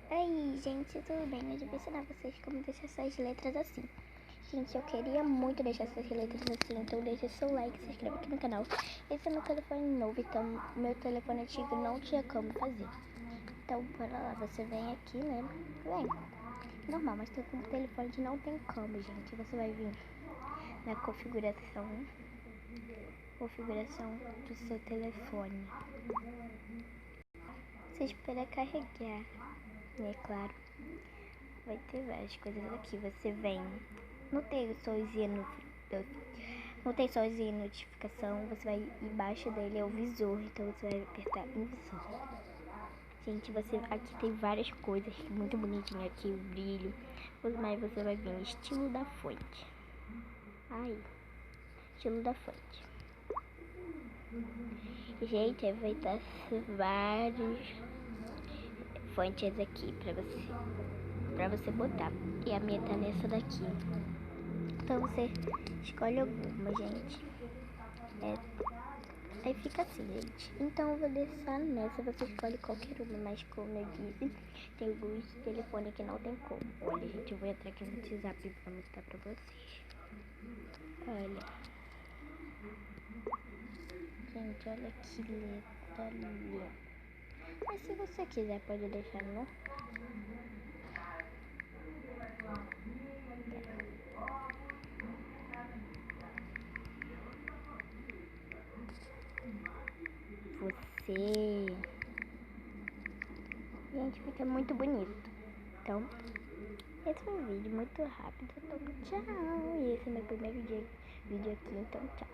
Aí, gente, tudo bem? Eu vou ensinar vocês como deixar essas letras assim. Gente, eu queria muito deixar essas letras assim, então deixa seu like, se inscreva aqui no canal. Esse é meu telefone novo, então meu telefone antigo não tinha como fazer. Então, para lá, você vem aqui, né? Vem. Normal, mas com o telefone não tem como, gente. Você vai vir na configuração do seu telefone. Você espera carregar, é claro. Vai ter várias coisas aqui. Você vem. Não tem sózinha notificação. Você vai embaixo dele é o visor. Então você vai apertar em visor. Gente, aqui tem várias coisas muito bonitinho aqui, o brilho. Mas você vai ver estilo da fonte. Aí, estilo da fonte. Gente, vai estar vários fontes aqui pra você botar. E a minha tá nessa daqui. Então você escolhe alguma, gente. Aí fica assim, gente. Então eu vou deixar nessa, você escolhe qualquer uma, mas como eu disse, tem alguns telefones que não tem como. Olha, gente, eu vou entrar aqui no WhatsApp pra mostrar pra vocês. Olha. Gente, olha que letra linda. Mas se você quiser, pode deixar no... Você... Gente, fica muito bonito. Então, esse foi um vídeo muito rápido. Então, tchau. E esse é meu primeiro vídeo aqui, então tchau.